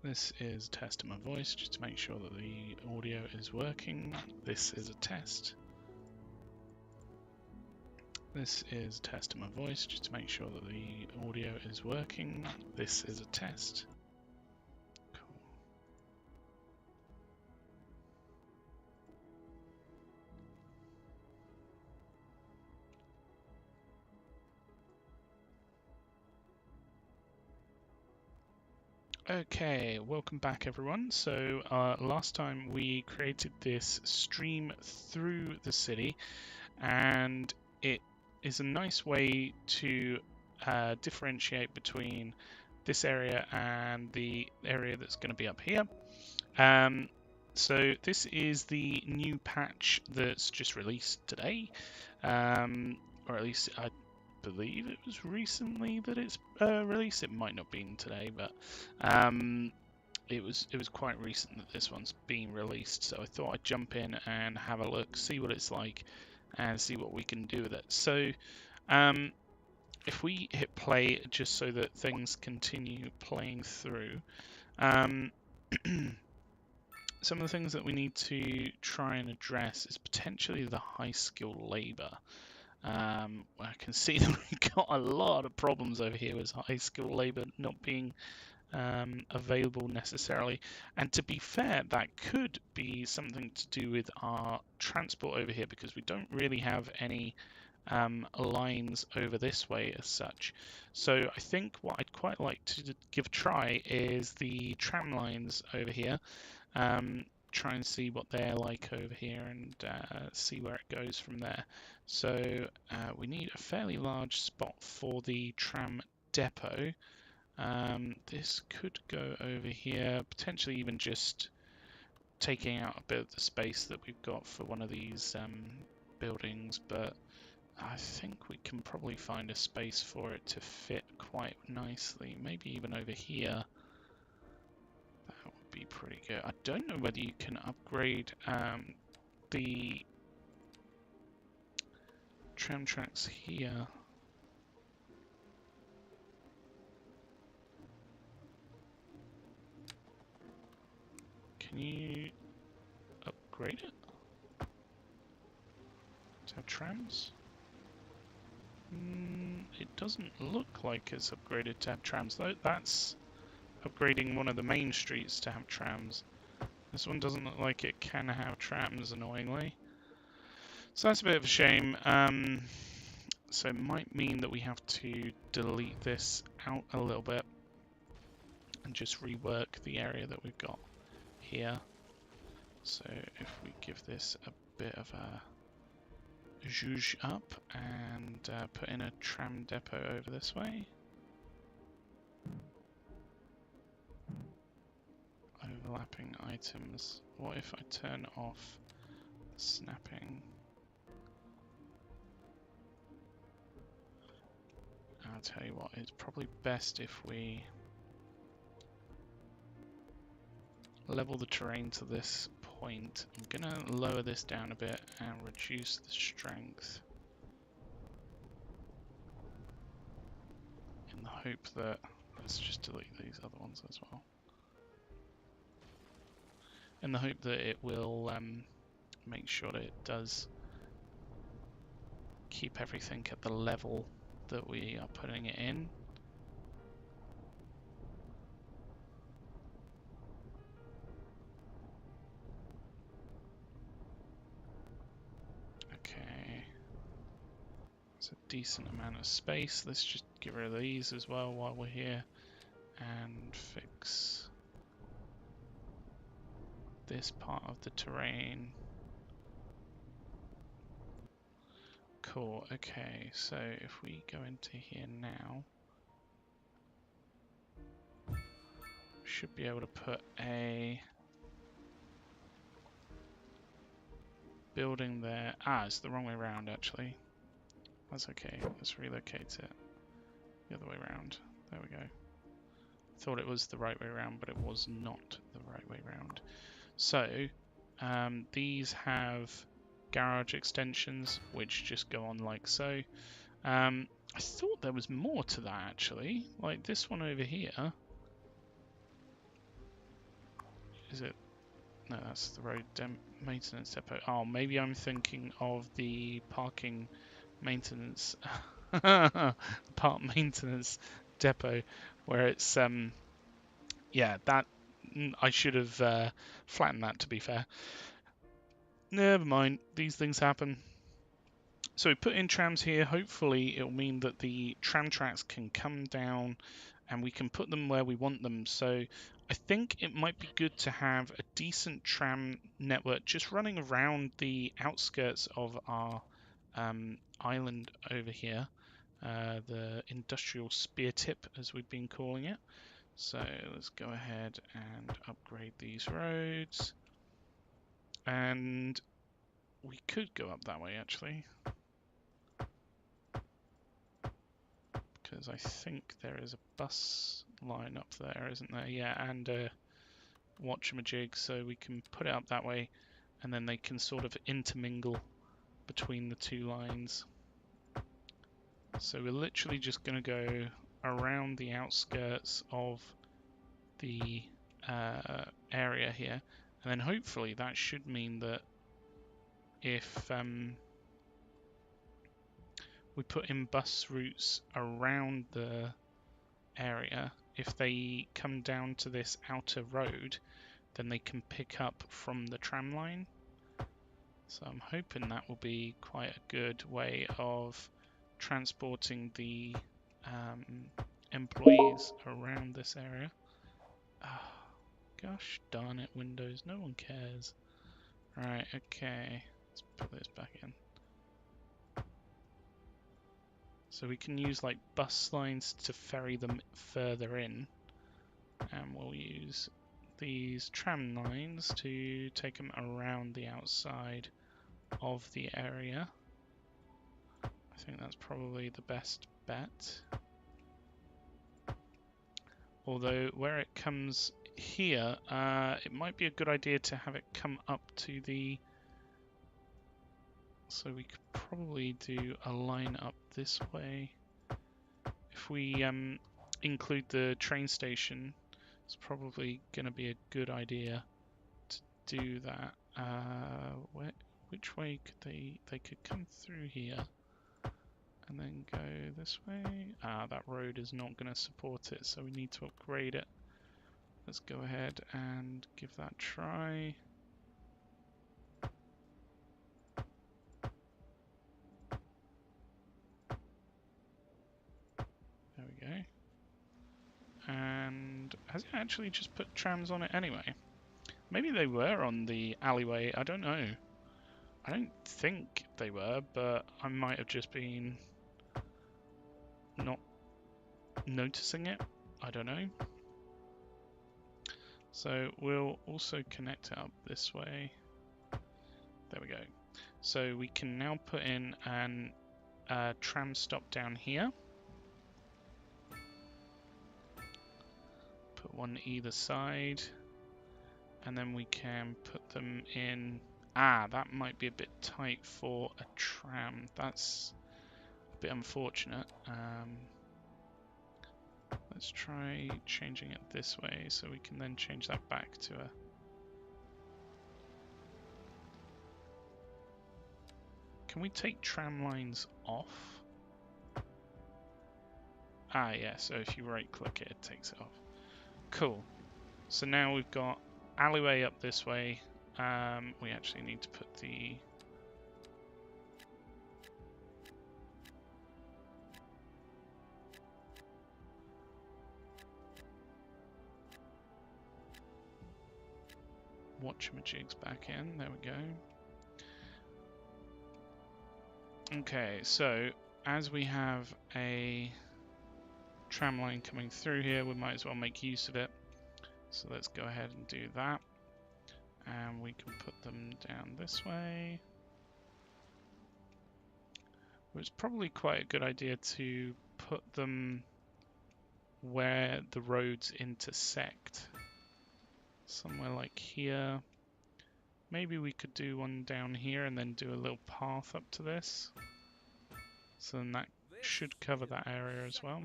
This is a test of my voice just to make sure that the audio is working. This is a test. This is a test of my voice just to make sure that the audio is working. This is a test. Cool. Okay, welcome back everyone. So last time we created this stream through the city, and it is a nice way to differentiate between this area and the area that's going to be up here. So this is the new patch that's just released today, or at least I believe it was recently that it's released. It might not have been today, but it was quite recent that this one's been released. So I thought I'd jump in and have a look, see what it's like, and see what we can do with it. So if we hit play just so that things continue playing through, some of the things that we need to try and address is potentially the high skill labor. I can see that we've got a lot of problems over here with high skill labor not being available necessarily. And to be fair, that could be something to do with our transport over here, because we don't really have any lines over this way as such. So I think what I'd quite like to give a try is the tram lines over here. Try and see what they're like over here and see where it goes from there. So we need a fairly large spot for the tram depot. This could go over here, potentially even just taking out a bit of the space that we've got for one of these buildings, but I think we can probably find a space for it to fit quite nicely, maybe even over here. That would be pretty good. I don't know whether you can upgrade the tram tracks here. Can you upgrade it to have trams? It doesn't look like it's upgraded to have trams, though. That's upgrading one of the main streets to have trams. This one doesn't look like it can have trams, annoyingly. So that's a bit of a shame. So it might mean that we have to delete this out a little bit and just rework the area that we've got here. So if we give this a bit of a zhuzh up and put in a tram depot over this way. Overlapping items. What if I turn off snapping? I'll tell you what, it's probably best if we level the terrain to this point. I'm going to lower this down a bit and reduce the strength in the hope that, let's just delete these other ones as well, in the hope that it will make sure that it does keep everything at the level that we are putting it in. Okay, it's a decent amount of space. Let's just get rid of these as well while we're here and fix this part of the terrain. Cool, okay, so if we go into here now, we should be able to put a building there. Ah, it's the wrong way around actually. That's okay, let's relocate it the other way around. There we go. Thought it was the right way around, but it was not the right way around. So, these have garage extensions, which just go on like so. I thought there was more to that actually, like this one over here. Is it? No, that's the road maintenance depot. Oh, maybe I'm thinking of the parking maintenance park maintenance depot, where it's yeah, that I should have flattened that, to be fair. Never mind, these things happen. So we put in trams here. Hopefully it'll mean that the tram tracks can come down and we can put them where we want them. So I think it might be good to have a decent tram network just running around the outskirts of our island over here, the industrial spear tip, as we've been calling it. So let's go ahead and upgrade these roads. And we could go up that way, actually, because I think there is a bus line up there, isn't there? Yeah, and a watchamajig, so we can put it up that way, and then they can sort of intermingle between the two lines. So we're literally just going to go around the outskirts of the area here, and then hopefully that should mean that if we put in bus routes around the area, if they come down to this outer road, then they can pick up from the tram line. So I'm hoping that will be quite a good way of transporting the employees around this area. Oh, gosh darn it, Windows, no one cares. Right, okay, let's put this back in. So we can use like bus lines to ferry them further in, and we'll use these tram lines to take them around the outside of the area. I think that's probably the best bet. Although where it comes here, it might be a good idea to have it come up to the... So we could probably do a line up this way. If we include the train station, it's probably going to be a good idea to do that. Which way could they could come through here and then go this way? That road is not going to support it, so we need to upgrade it. Let's go ahead and give that a try. There we go. And has it actually just put trams on it anyway? Maybe they were on the alleyway, I don't know. I don't think they were, but I might have just been not noticing it. I don't know. So we'll also connect it up this way. There we go. So we can now put in an tram stop down here. Put one either side. And then we can put them in... that might be a bit tight for a tram. That's a bit unfortunate. Let's try changing it this way so we can then change that back to a... Can we take tram lines off? Yeah, so if you right click it, it takes it off. Cool. So now we've got alleyway up this way. We actually need to put the... watchamajigs back in. There we go. Okay, so as we have a tram line coming through here, we might as well make use of it. So let's go ahead and do that. And we can put them down this way. It's probably quite a good idea to put them where the roads intersect. Somewhere like here. Maybe we could do one down here and then do a little path up to this. So then that should cover that area as well.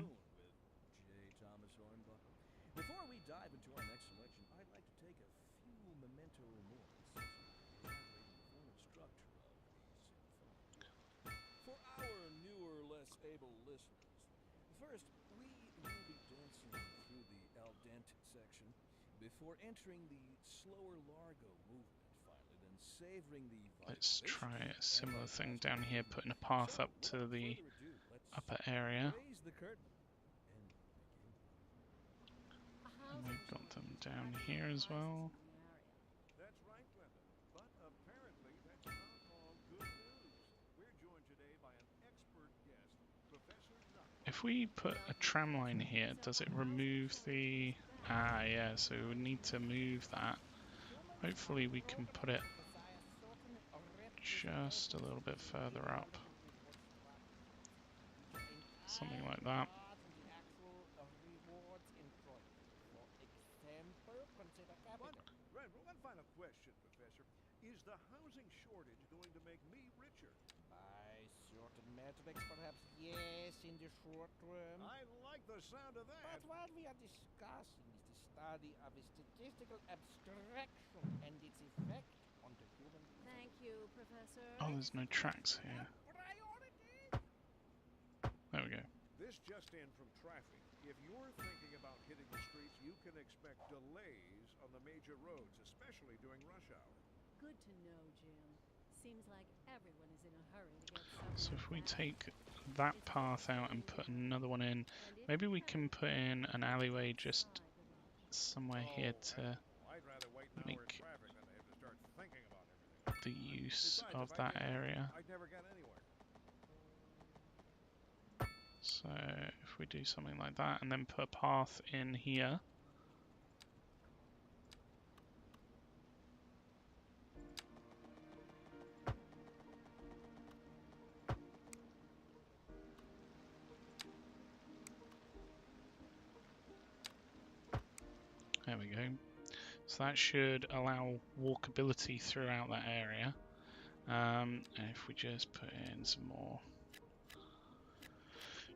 Before we dive into our next selection, I'd like to take a few listeners. First, we will be dancing through the al dente section before entering the slower largo movement finally, then savoring the Let's try a vivacious similar thing anti-pasta down here, movement. putting a path So, up to without the further ado, let's upper area. raise the curtain and begin. A And housing we've got them shortage down driving up here as prices well. in the area. That's right, Glenda. But apparently that's not all good news. We're joined today by an expert guest, Professor If Nutmeg. we put a Welcome, tram line Professor. here, So does a it housing remove shortage the... is bad. Ah, yeah, so we would need to move that. Humans are Hopefully we can put programmed it to desire certain just a representations little bit in further up. order to reward strategies, which are Something entirely like that. apart from the actual rewards enjoyed. For example, consider One, capital. right, one final question, Professor. Is the housing shortage going to make me richer? By certain metrics, perhaps yes, in the short term. I like the sound of that. But what we are discussing is the study of a statistical abstraction and its effect on the human being. Thank you, Professor. Oh, there's no tracks here. Priority! There we go. This just in from traffic. If you're thinking about hitting the streets, you can expect delays on the major roads, especially during rush hour. Good to know, Jim. Seems like everyone is in a hurry to get So somewhere if we fast. take that It's path out and put another one in, maybe we can put in an alleyway just somewhere here Oh, to heck no. I'd rather wait an hour in make traffic than to have to start thinking about everything. the use Besides, of if I that did, area. I'd never get anywhere. So if we do something like that and then put a path in here. There we go. So that should allow walkability throughout that area. And if we just put in some more,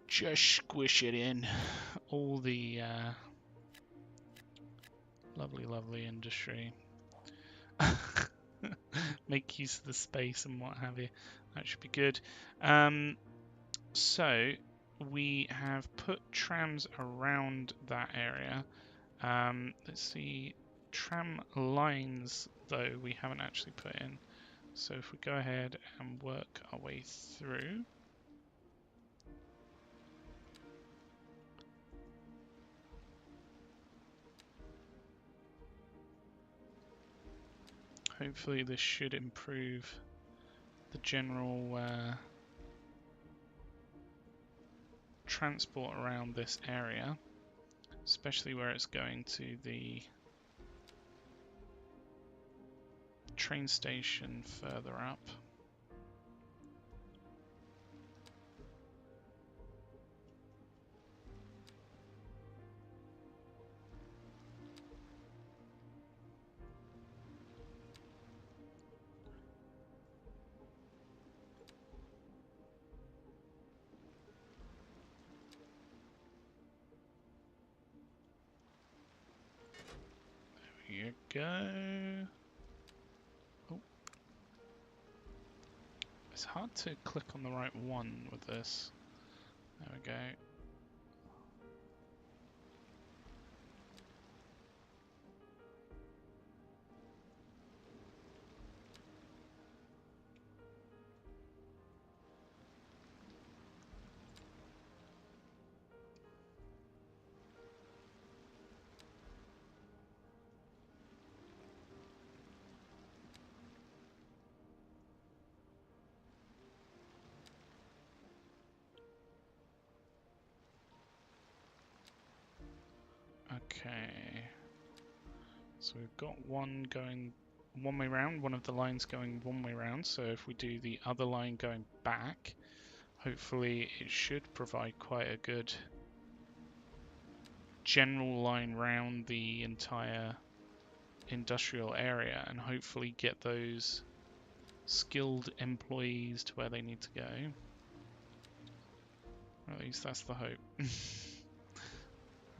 just squish it in, all the lovely industry. Make use of the space and what have you. That should be good. So we have put trams around that area. Let's see, tram lines though we haven't actually put in. So if we go ahead and work our way through. Hopefully this should improve the general transport around this area, especially where it's going to the train station further up. There you go. Oh. It's hard to click on the right one with this. There we go. Okay. So we've got one going one way round, one of the lines going one way round. So if we do the other line going back, hopefully it should provide quite a good general line round the entire industrial area and hopefully get those skilled employees to where they need to go. Or at least that's the hope.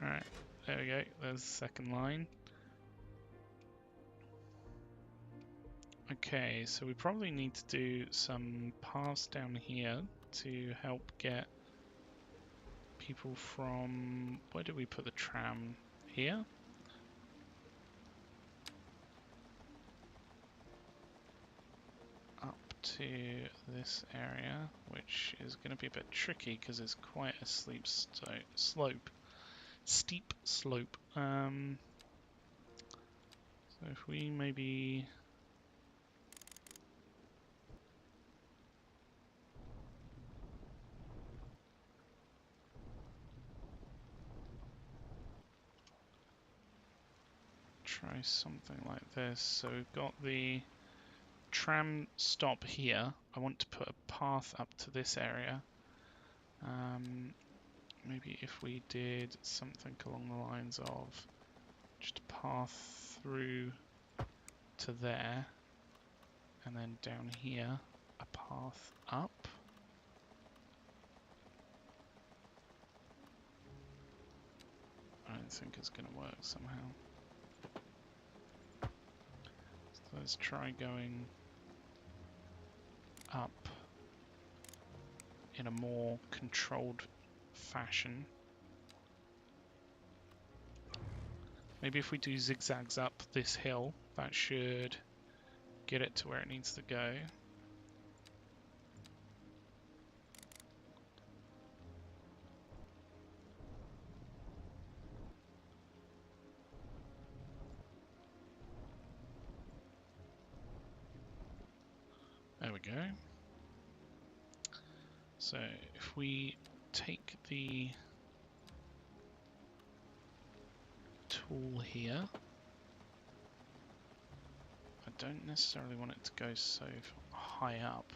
Alright, there we go. There's the second line. Okay, so we probably need to do some paths down here to help get people from... Where did we put the tram? Here? Up to this area, which is going to be a bit tricky because it's quite a steep slope. So if we maybe... try something like this. So we've got the tram stop here. I want to put a path up to this area. Maybe if we did something along the lines of just a path through to there, and then down here a path up. I don't think it's going to work somehow. So let's try going up in a more controlled fashion. Maybe if we do zigzags up this hill, that should get it to where it needs to go. There we go. So if we take the tool here, I don't necessarily want it to go so high up.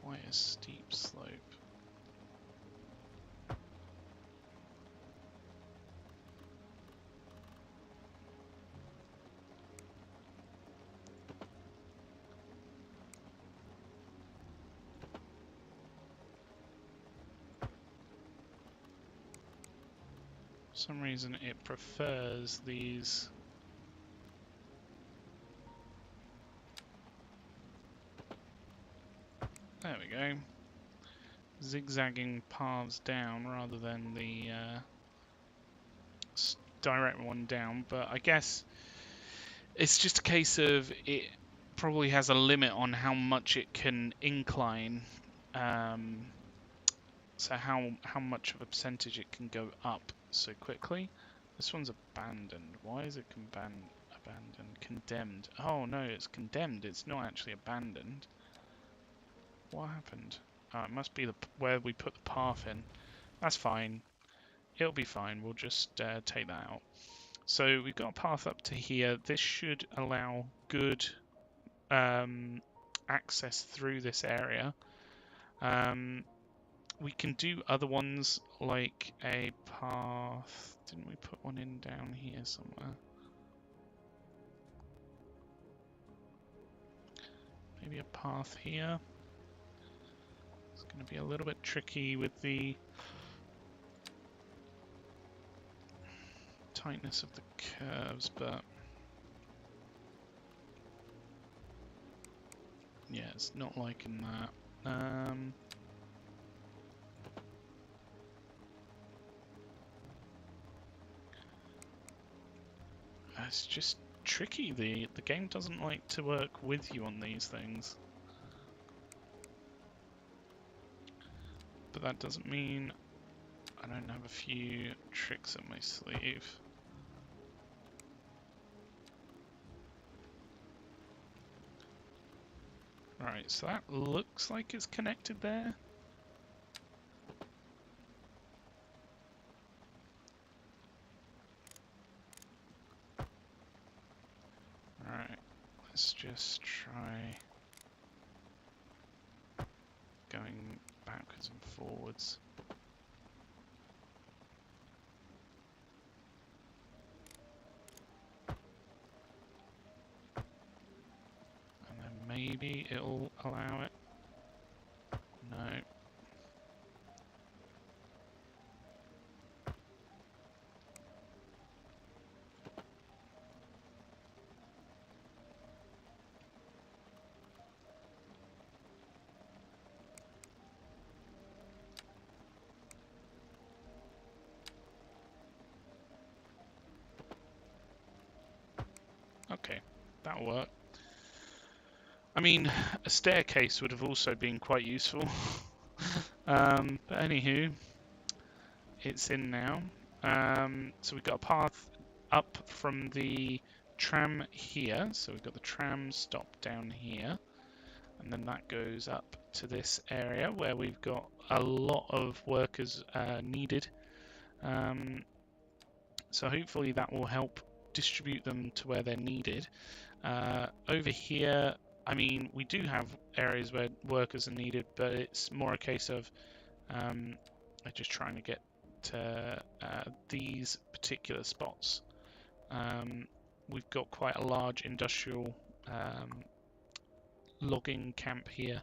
Quite a steep slope. For some reason it prefers these there we go. Zigzagging paths down rather than the direct one down, but I guess it's just a case of it probably has a limit on how much it can incline, so how much of a percentage it can go up so quickly. This one's abandoned. Why is it abandoned? Condemned. Oh no, it's condemned. It's not actually abandoned. What happened? Oh, it must be where we put the path in. That's fine. It'll be fine. We'll just take that out. So we've got a path up to here. This should allow good access through this area. We can do other ones like a path. Didn't we put one in down here somewhere? Maybe a path here. It's going to be a little bit tricky with the tightness of the curves, but yeah, it's not liking that. It's just tricky. The game doesn't like to work with you on these things. But that doesn't mean I don't have a few tricks up my sleeve. Right, so that looks like it's connected there. Alright, let's just try going backwards and forwards. Maybe it'll allow it. No. Okay, that'll work. I mean, a staircase would have also been quite useful. But anywho, it's in now. So we've got a path up from the tram here. So we've got the tram stop down here. And then that goes up to this area where we've got a lot of workers needed. So hopefully that will help distribute them to where they're needed. Over here, I mean, we do have areas where workers are needed, but it's more a case of just trying to get to these particular spots. We've got quite a large industrial logging camp here,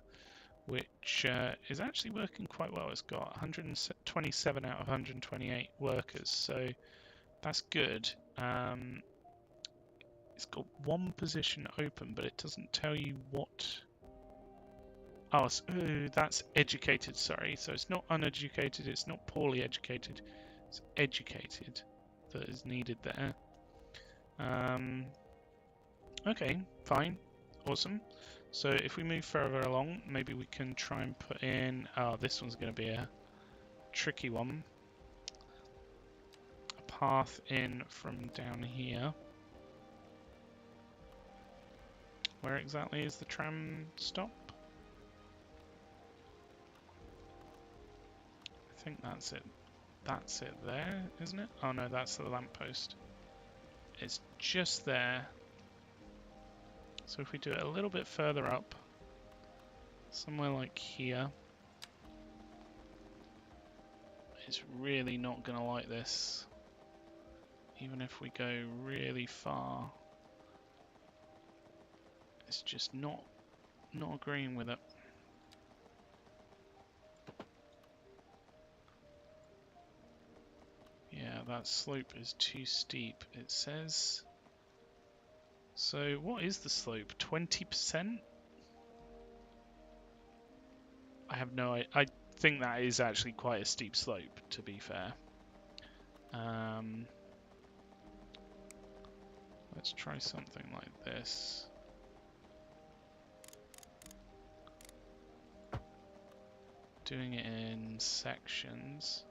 which is actually working quite well. It's got 127 out of 128 workers, so that's good. It's got one position open, but it doesn't tell you what. Oh, that's educated, sorry. So it's not uneducated, it's not poorly educated, it's educated that is needed there. Okay, fine, awesome. So if we move further along, maybe we can try and put in, oh, this one's going to be a tricky one. A path in from down here. Where exactly is the tram stop? I think that's it. That's it there, isn't it? Oh no, that's the lamppost. It's just there. So if we do it a little bit further up, somewhere like here, it's really not going to like this. Even if we go really far, it's just not agreeing with it. Yeah, that slope is too steep, it says. So what is the slope? 20%? I have no idea. I think that is actually quite a steep slope, to be fair. Let's try something like this. Doing it in sections.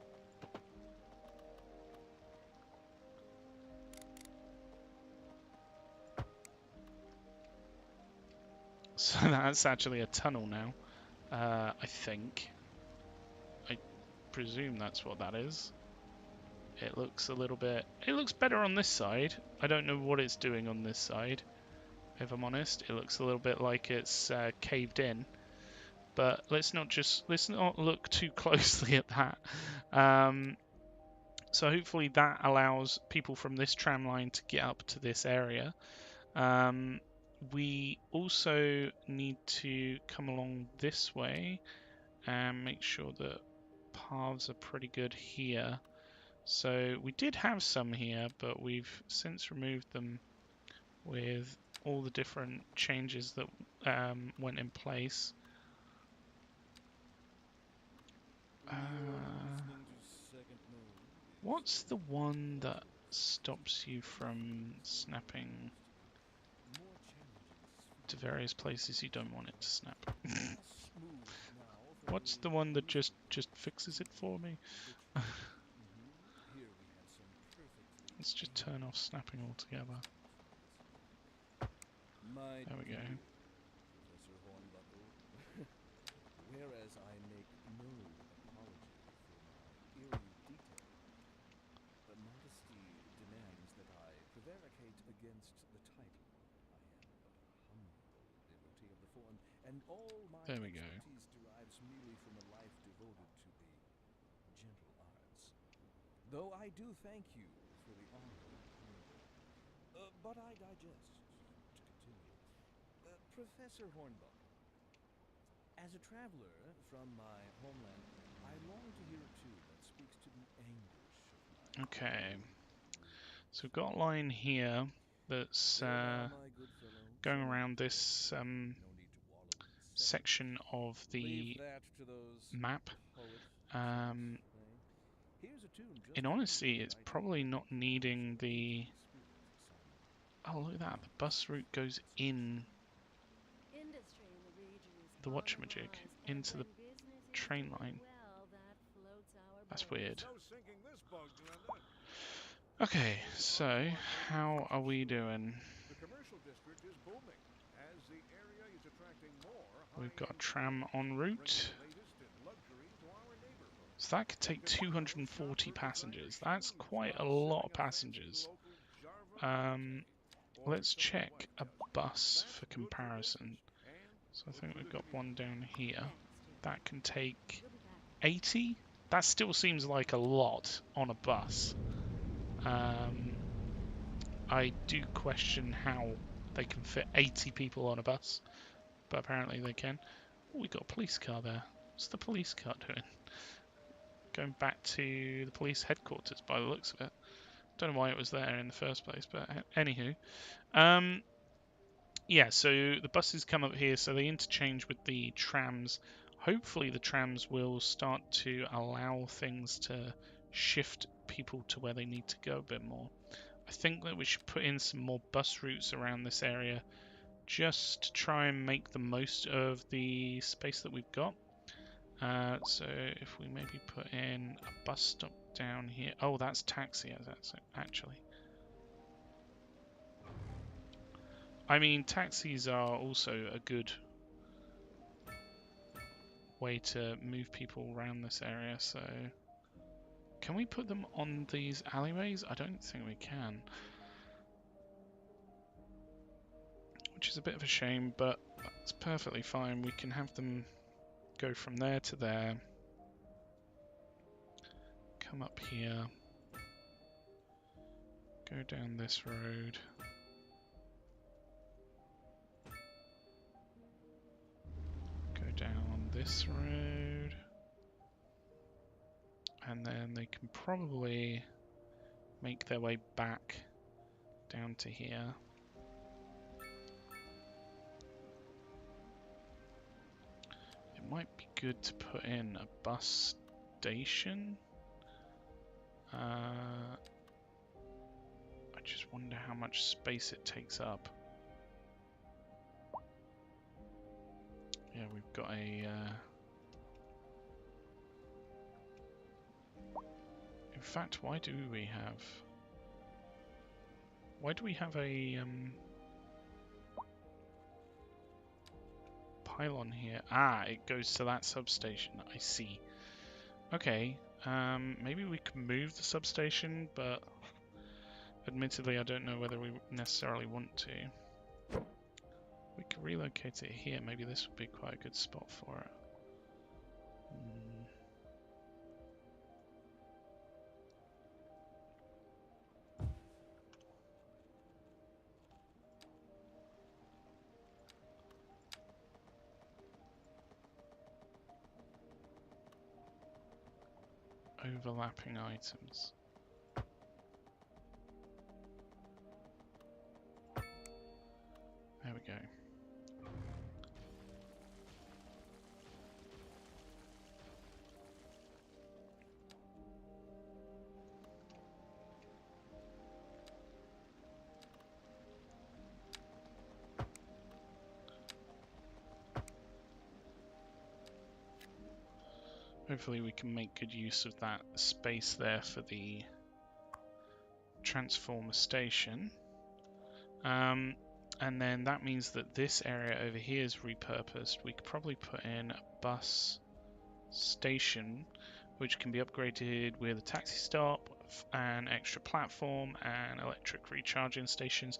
So that's actually a tunnel now, I think. I presume that's what that is. It looks a little bit... It looks better on this side. I don't know what it's doing on this side, if I'm honest. It looks a little bit like it's caved in. But let's not look too closely at that. So hopefully that allows people from this tram line to get up to this area. We also need to come along this way and make sure that paths are pretty good here. So we did have some here, but we've since removed them with all the different changes that went in place. What's the one that stops you from snapping to various places you don't want it to snap? What's the one that just fixes it for me? Let's just turn off snapping altogether. There we go. Professor Hornbuckle. Whereas I make no apology for my eerie detail, but modesty demands that I prevaricate against the title. I am but a humble devotee of the form, and all my expertise derives merely from a life devoted to the gentle arts. Though I do thank you for the honor. But I digest. To continue. Professor Hornbuckle, as a traveler from my homeland, I long to hear a tune that speaks to the anguish of my Okay. So we've got a line here that's There thou, my good fellow, going say not around to this no need to wallow in section of Leave the that to those map. poets. Um, Here's a tune just in for you, honesty, it's writing probably not in needing the... spirit, Oh, look at that. The bus route goes in Industry in the region is the part of whatchamajig, ours, and into the when business is train doing line. well, that floats our That's boat. weird. So sinking this boat, Glenda. Okay, Heading so onto our native how are fishing we street. doing? The commercial district is booming as the area is attracting more We've got a high-end tram tourists, en bringing route. the latest in luxury to our neighborhood. So that could You take can now shop 240 for designer passengers. That's shoes quite a while lot sipping of a fancy passengers. local Java latte, or Let's so my check wife a tells me. bus That's for good for comparison. business and So I good think for we've the got one community. down here. Thanks, Jim. That can take We'll be back. 80? That still seems like a lot on a bus. I do question how they can fit 80 people on a bus, but apparently they can. Oh, we got a police car there. What's the police car doing? Going back to the police headquarters by the looks of it. Don't know why it was there in the first place, but anywho. Yeah, so the buses come up here, so they interchange with the trams. Hopefully the trams will start to allow things to shift people to where they need to go a bit more. I think that we should put in some more bus routes around this area just to try and make the most of the space that we've got. So if we maybe put in a bus stop down here. Oh, that's taxi, that's actually. I mean, taxis are also a good way to move people around this area, so... Can we put them on these alleyways? I don't think we can. Which is a bit of a shame, but that's perfectly fine. We can have them go from there to there. Come up here. Go down this road. Go down this road. And then they can probably make their way back down to here. It might be good to put in a bus station. I just wonder how much space it takes up. Yeah, we've got a... In fact, why do we have... Why do we have a pylon here? Ah, it goes to that substation. I see. Okay, maybe we could move the substation, but admittedly I don't know whether we necessarily want to. We could relocate it here. Maybe this would be quite a good spot for it. Overlapping items. There we go. Hopefully we can make good use of that space there for the transformer station. And then that means that this area over here is repurposed. We could probably put in a bus station which can be upgraded with a taxi stop, an extra platform, and electric recharging stations.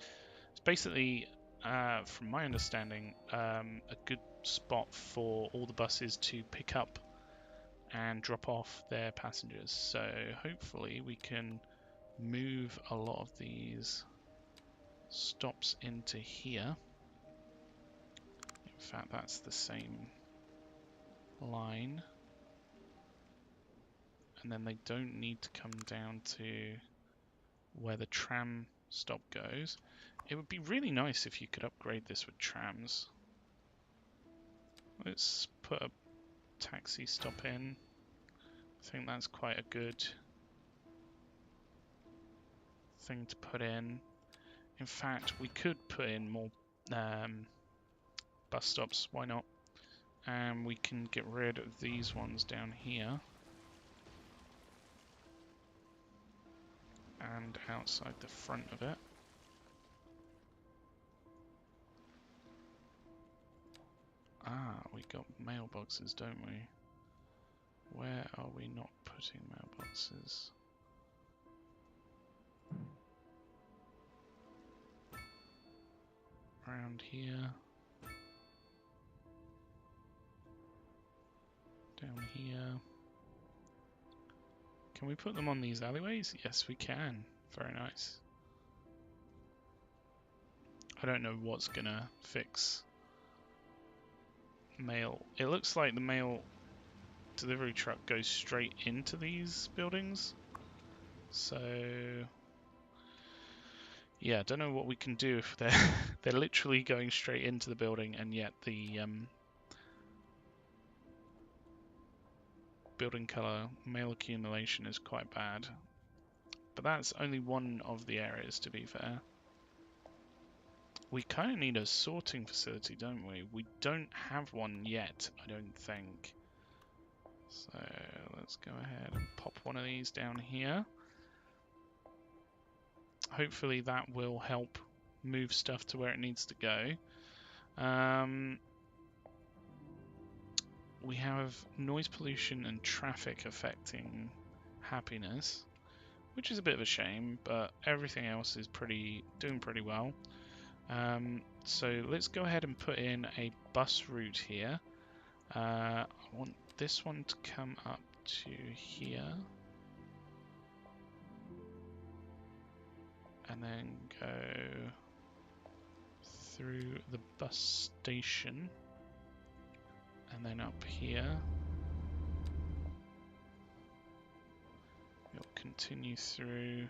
It's basically, from my understanding, a good spot for all the buses to pick up and drop off their passengers. So hopefully we can move a lot of these stops into here. In fact, that's the same line. And then they don't need to come down to where the tram stop goes. It would be really nice if you could upgrade this with trams. Let's put a taxi stop in. I think that's quite a good thing to put in. In fact, we could put in more bus stops, why not? And we can get rid of these ones down here. And outside the front of it. Ah, we got mailboxes, don't we? Where are we not putting mailboxes? Around here. Down here. Can we put them on these alleyways? Yes, we can. Very nice. I don't know what's gonna fix mail. It looks like the mail delivery truck goes straight into these buildings. So yeah, I don't know what we can do if they're literally going straight into the building, and yet the building color mail accumulation is quite bad. But that's only one of the areas, to be fair. We kind of need a sorting facility, don't we? We don't have one yet, I don't think. So let's go ahead and pop one of these down here. Hopefully that will help move stuff to where it needs to go. We have noise pollution and traffic affecting happiness, which is a bit of a shame, but everything else is doing pretty well. So let's go ahead and put in a bus route here. I want this one to come up to here. And then go through the bus station. And then up here. It'll continue through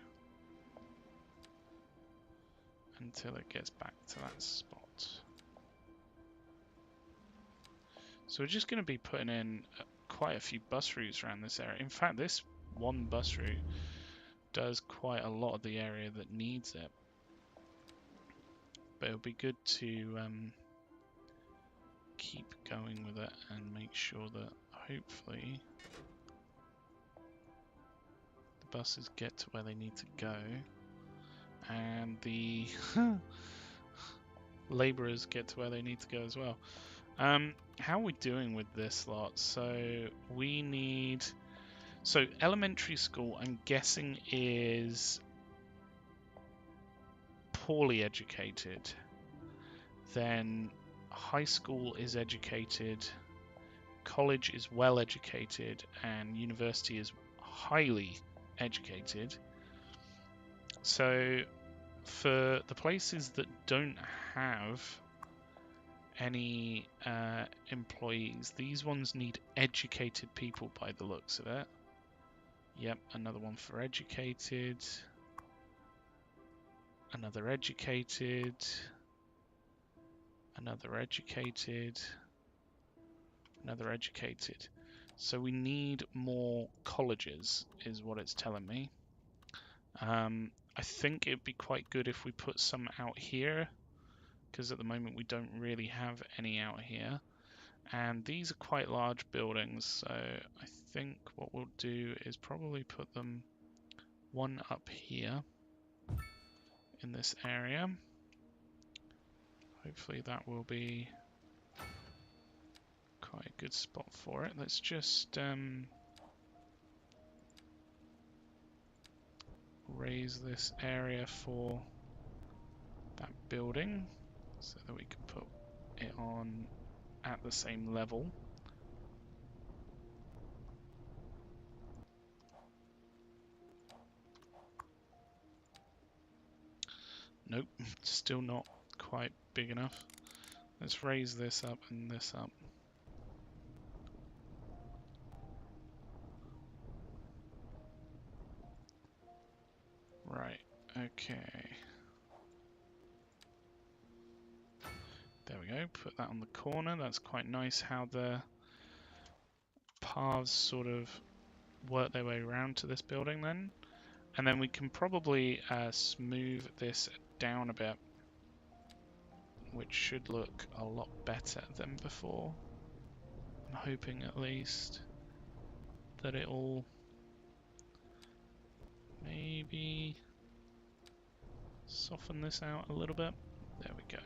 until it gets back to that spot. So we're just going to be putting in quite a few bus routes around this area. In fact, this one bus route does quite a lot of the area that needs it. But it'll be good to keep going with it and make sure that hopefully the buses get to where they need to go and the labourers get to where they need to go as well. How are we doing with this lot? So we need... So elementary school, I'm guessing, is poorly educated. Then high school is educated, college is well educated, and university is highly educated. So for the places that don't have any employees, these ones need educated people by the looks of it. Yep, another one for educated. Another educated. Another educated. Another educated. So we need more colleges, is what it's telling me. I think it'd be quite good if we put some out here, because at the moment we don't really have any out here. And these are quite large buildings, so I think what we'll do is probably put them one up here in this area. Hopefully that will be quite a good spot for it. Let's just raise this area for that building so that we can put it on at the same level. Nope, still not quite big enough. Let's raise this up and this up. Right, okay. There we go, put that on the corner. That's quite nice how the paths sort of work their way around to this building then. And then we can probably smooth this down a bit, which should look a lot better than before. I'm hoping at least that it'll maybe soften this out a little bit. There we go.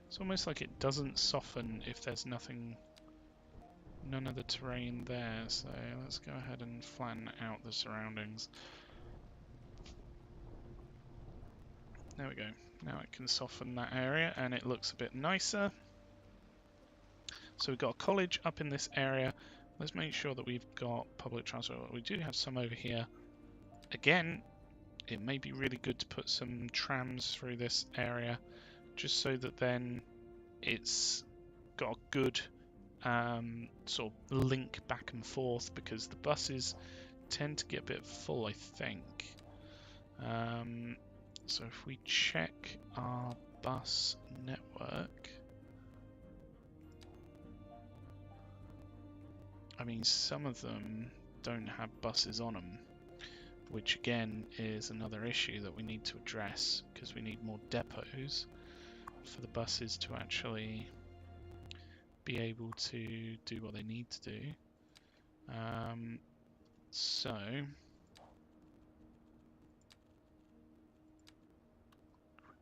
It's almost like it doesn't soften if there's none of the terrain there, so let's go ahead and flatten out the surroundings. There we go. Now it can soften that area and it looks a bit nicer. So we've got a college up in this area. Let's make sure that we've got public transport. We do have some over here. Again, it may be really good to put some trams through this area, just so that then it's got a good sort of link back and forth, because the buses tend to get a bit full, I think. So if we check our bus network, I mean, some of them don't have buses on them, which again is another issue that we need to address, because we need more depots for the buses to actually be able to do what they need to do. So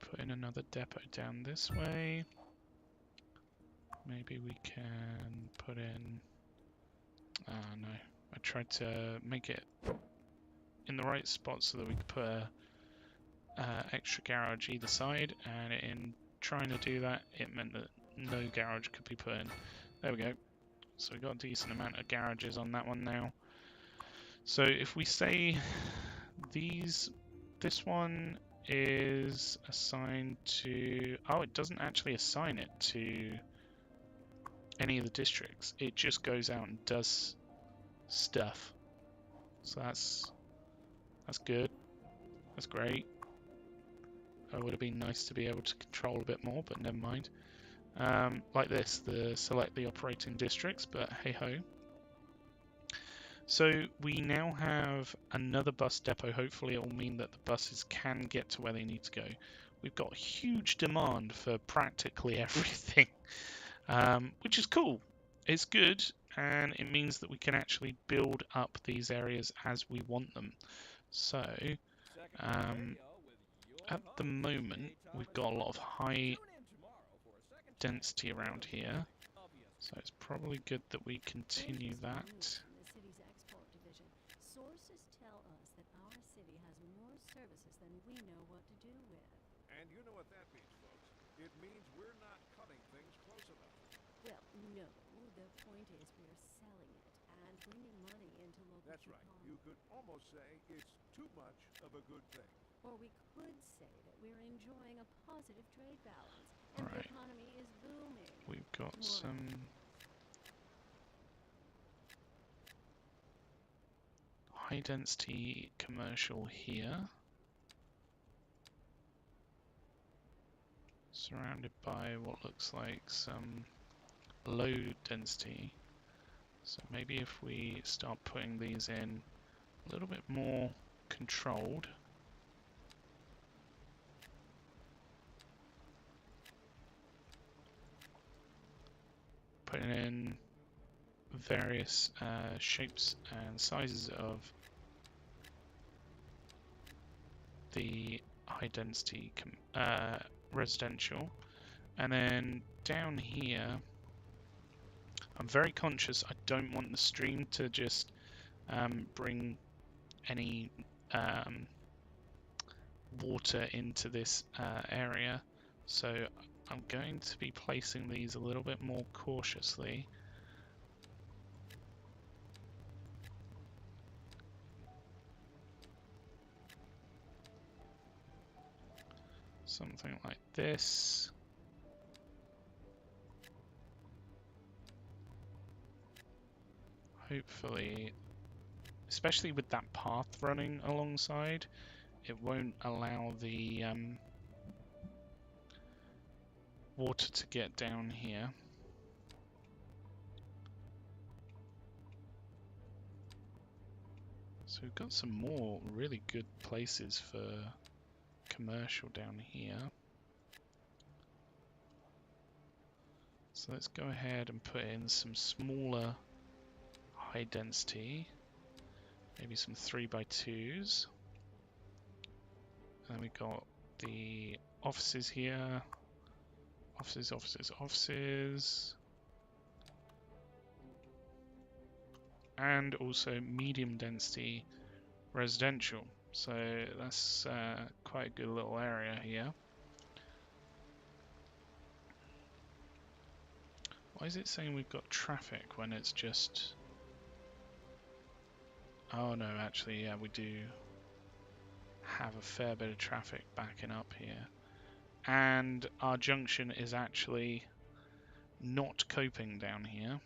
put in another depot down this way. Maybe we can put in... no, I tried to make it in the right spot so that we could put a extra garage either side, and in trying to do that it meant that no garage could be put in. There we go. So we've got a decent amount of garages on that one now. So if we say this one is assigned to... Oh, it doesn't actually assign it to any of the districts. It just goes out and does stuff. So that's good. That's great. It would have been nice to be able to control a bit more, but never mind. Like this, select the operating districts, but hey ho. So we now have another bus depot. Hopefully it will mean that the buses can get to where they need to go. We've got huge demand for practically everything, which is cool. It's good, and it means that we can actually build up these areas as we want them. So at the moment we've got a lot of high density around here, so it's probably good that we continue that. Sources tell us that our city has more services than we know what to do with. And you know what that means, folks. It means we're not cutting things close enough. Well, no. The point is we're selling it and bringing money into local That's right. economy. You could almost say it's too much of a good thing. Or we could say that we're enjoying a positive trade balance and the economy is booming. We've got some high density commercial here, surrounded by what looks like some low density. So maybe if we start putting these in a little bit more controlled. Putting in various shapes and sizes of the high density residential, and then down here I'm very conscious I don't want the stream to just bring any water into this area, so I'm going to be placing these a little bit more cautiously. Something like this. Hopefully, especially with that path running alongside, it won't allow the water to get down here. So we've got some more really good places for commercial down here. So let's go ahead and put in some smaller high density, maybe some 3x2s. And we've got the offices here, offices, and also medium density residential. So that's quite a good little area here. Why is it saying we've got traffic when it's just... Oh no, actually, yeah, we do have a fair bit of traffic backing up here. And our junction is actually not coping down here.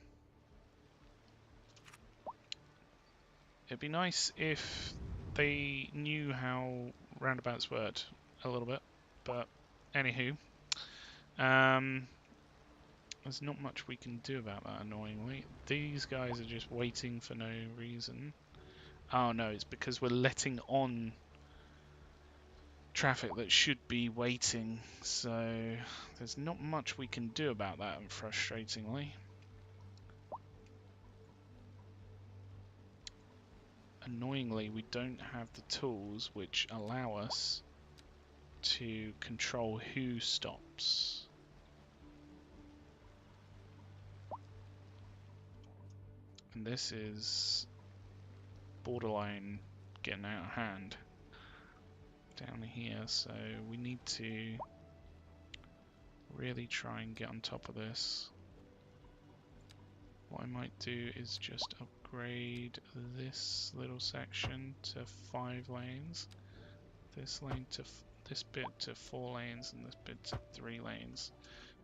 It'd be nice if they knew how roundabouts worked a little bit, but anywho, there's not much we can do about that, annoyingly. These guys are just waiting for no reason. Oh no, it's because we're letting on traffic that should be waiting, so there's not much we can do about that, frustratingly. Annoyingly, we don't have the tools which allow us to control who stops. And this is borderline getting out of hand down here, so we need to really try and get on top of this. What I might do is just upgrade this little section to 5 lanes, this lane to this bit to 4 lanes, and this bit to 3 lanes.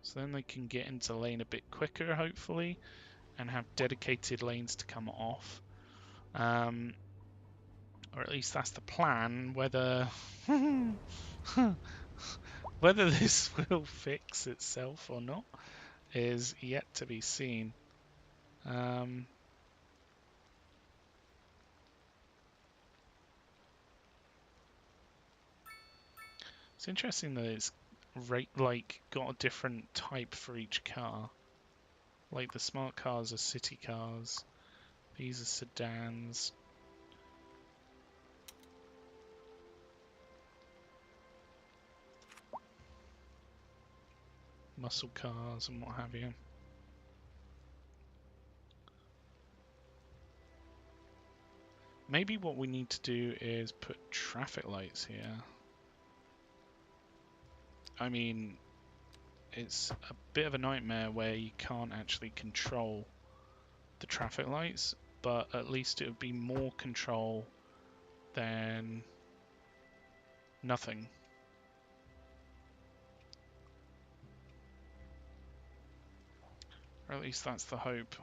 So then they can get into lane a bit quicker, hopefully, and have dedicated lanes to come off. Or at least that's the plan. Whether whether this will fix itself or not is yet to be seen. It's interesting that it's got a different type for each car. Like the smart cars are city cars, these are sedans. Muscle cars and what have you. Maybe what we need to do is put traffic lights here. I mean, it's a bit of a nightmare where you can't actually control the traffic lights, but at least it would be more control than nothing. Or at least that's the hope.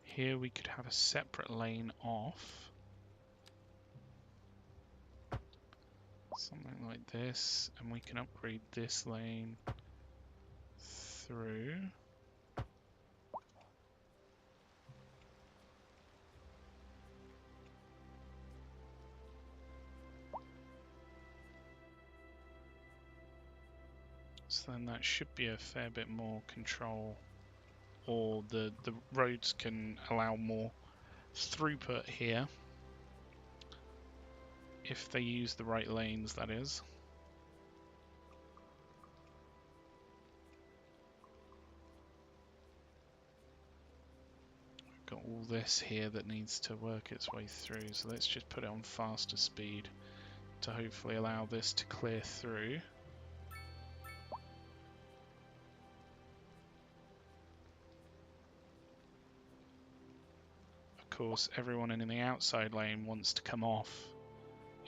Here we could have a separate lane off. Something like this, and we can upgrade this lane through. So then that should be a fair bit more control, or the roads can allow more throughput here if they use the right lanes, that is. We've got all this here that needs to work its way through, so let's just put it on faster speed to hopefully allow this to clear through. Of course, everyone in the outside lane wants to come off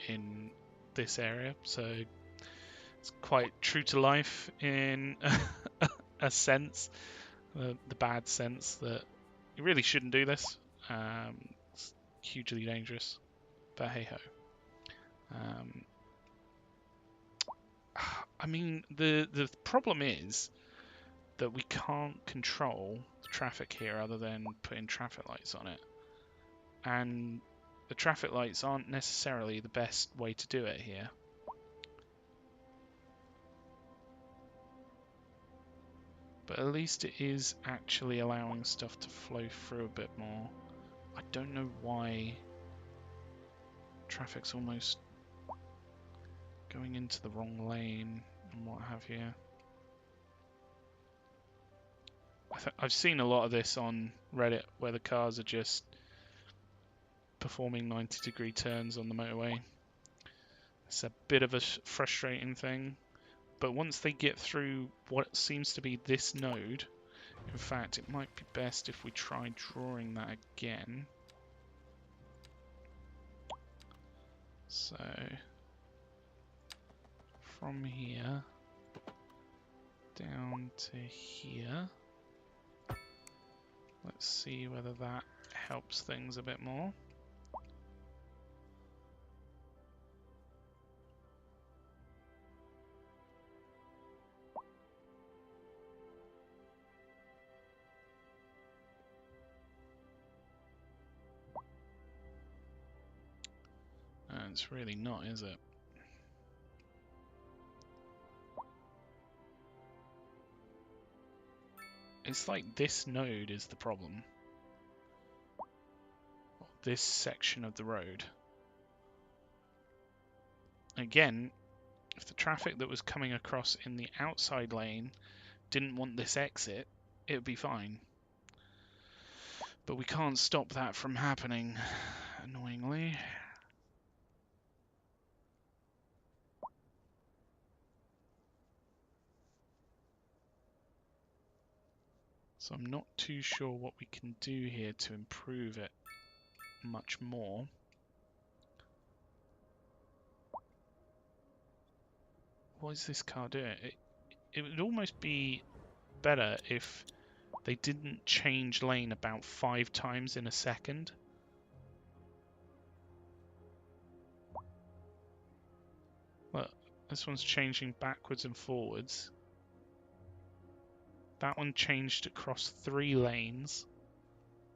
in this area, so it's quite true to life in a sense, the bad sense that you really shouldn't do this. It's hugely dangerous, but hey ho. I mean, the problem is that we can't control the traffic here other than putting traffic lights on it. And the traffic lights aren't necessarily the best way to do it here. But at least it is actually allowing stuff to flow through a bit more. I don't know why traffic's almost going into the wrong lane and what have you. I've seen a lot of this on Reddit where the cars are just performing 90-degree turns on the motorway. It's a bit of a frustrating thing, but once they get through what seems to be this node, in fact, it might be best if we try drawing that again. So, from here down to here. Let's see whether that helps things a bit more. And it's really not, is it? It's like this node is the problem. This section of the road. Again, if the traffic that was coming across in the outside lane didn't want this exit, it would be fine. But we can't stop that from happening, annoyingly. So I'm not too sure what we can do here to improve it much more. What is this car doing? It would almost be better if they didn't change lane about 5 times in a second. Look, this one's changing backwards and forwards. That one changed across 3 lanes.